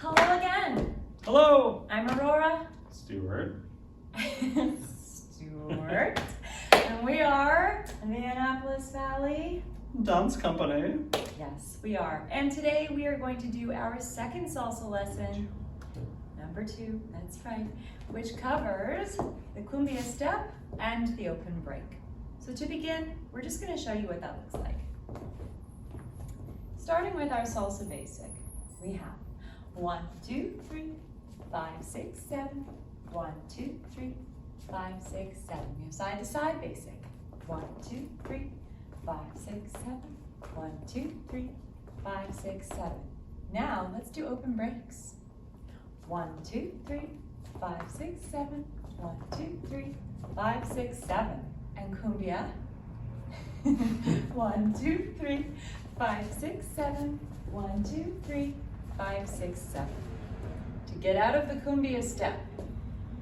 Hello again. Hello. I'm Aurora. Stuart. Stuart. And we are the Annapolis Valley Dance Company. Yes, we are. And today we are going to do our second salsa lesson, number 2, that's right, which covers the Cumbia Step and the open break. So to begin, we're just going to show you what that looks like. Starting with our salsa basic, we have 1, 2, 3, 5, 6, 7, 1, 2, 3, 5, 6, 7. We have side to side basic. 1, 2, 3, 5, 6, 7, 1, 2, 3, 5, 6, 7. Now let's do open breaks. 1, 2, 3, 5, 6, 7, 1, 2, 3, 5, 6, 7. And cumbia. 1, 2, 3, 5, 6, 7, 1, 2, 3, 5, 6, 7. To get out of the cumbia step,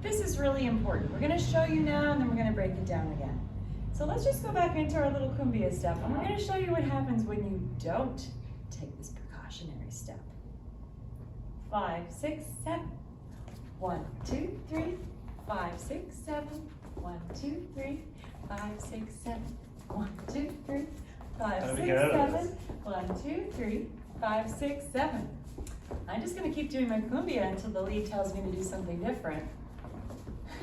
this is really important. We're going to show you now and then we're going to break it down again. So let's just go back into our little cumbia step and we're going to show you what happens when you don't take this precautionary step. 5, 6, 7. 1, 2, 3, 5, 6, 7. 1, 2, 3, 5, 6, 7. 1, 2, 3, 5, 6, 7. 1, 2, 3, 5, 6, 7. I'm just going to keep doing my cumbia until the lead tells me to do something different.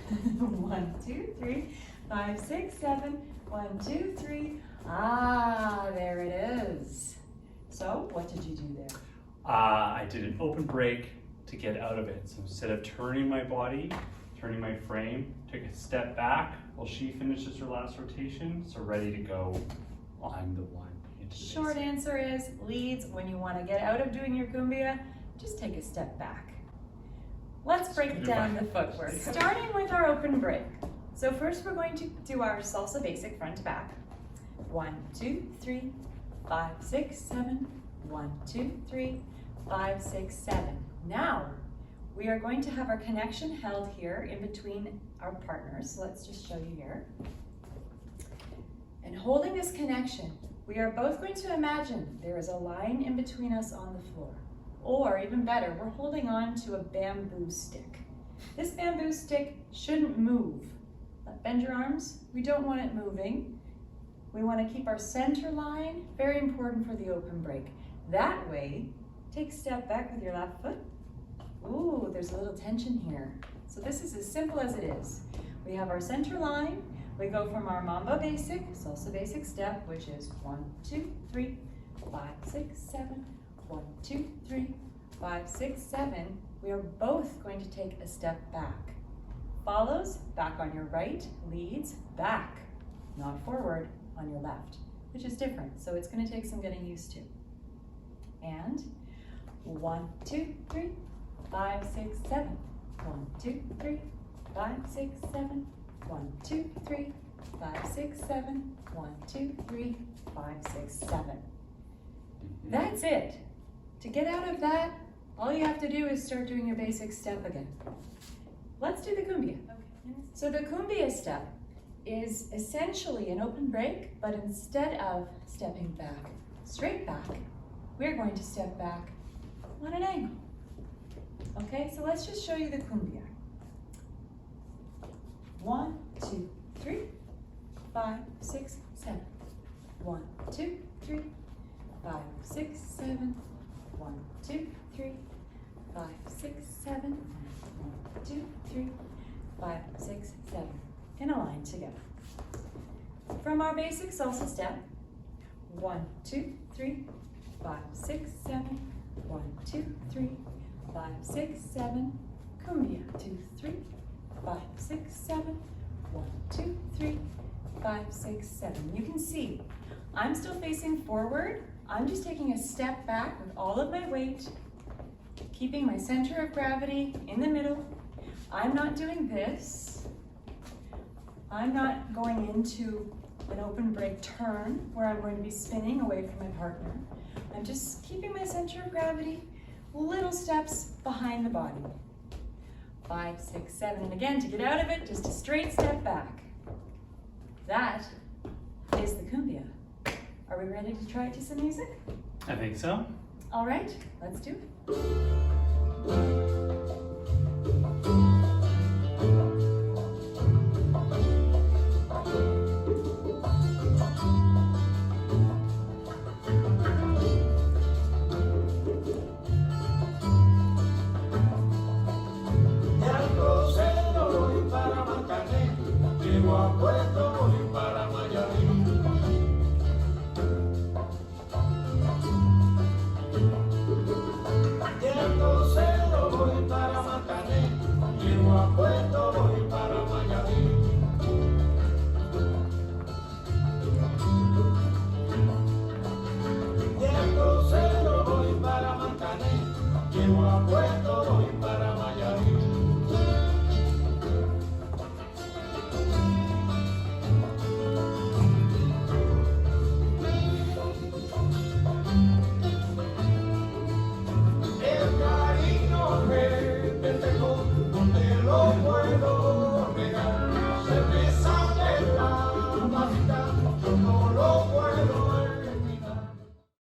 1, 2, 3, 5, 6, 7. 1, 2, 3. Ah, there it is. So, what did you do there? I did an open break to get out of it. So instead of turning my body, turning my frame, took a step back while she finishes her last rotation. So ready to go on the one. Short answer is leads, when you want to get out of doing your cumbia, just take a step back. Let's break down the footwork, starting with our open break. So first we're going to do our salsa basic front to back. 1, 2, 3, 5, 6, 7. 1, 2, 3, 5, 6, 7. Now we are going to have our connection held here in between our partners. So let's just show you here. And holding this connection, we are both going to imagine there is a line in between us on the floor. Or even better, we're holding on to a bamboo stick. This bamboo stick shouldn't move. Bend your arms. We don't want it moving. We want to keep our center line, very important for the open break. That way, take a step back with your left foot. Ooh, there's a little tension here. So this is as simple as it is. We have our center line. We go from our Mamba basic, salsa basic step, which is 1, 2, 3, 5, 6, 7. 1, 2, 3, 5, 6, 7. We are both going to take a step back. Follows, back on your right, leads, back, not forward, on your left, which is different. So it's going to take some getting used to. And 1, 2, 3, 5, 6, 7. 1, 2, 3, 5, 6, 7. 1, 2, 3, 5, 6, 7. 1, 2, 3, 5, 6, 7. That's it. To get out of that, all you have to do is start doing your basic step again. Let's do the cumbia. Okay. So the cumbia step is essentially an open break, but instead of stepping back, straight back, we're going to step back on an angle. Okay, so let's just show you the cumbia. 1, 2, 3, 5, 6, 7. 1, 2, 3, 5, 6, 7. 1, 2, 3, 5, 6, 7. 1, 2, 3, 5, 6, 7. In a line together. From our basic salsa step, 1, 2, 3, 5, 6, 7. 1, 2, 3, 5, 6, 7. Cumbia, 2, 3, 5, 6, 7. 1, 2, 3, 5, 6, 7. You can see I'm still facing forward. I'm just taking a step back with all of my weight, keeping my center of gravity in the middle. I'm not doing this. I'm not going into an open break turn where I'm going to be spinning away from my partner. I'm just keeping my center of gravity, little steps behind the body. 5, 6, 7, and again, to get out of it, just a straight step back. That is the cumbia. Are we ready to try it to some music? I think so. All right, let's do it. Llego a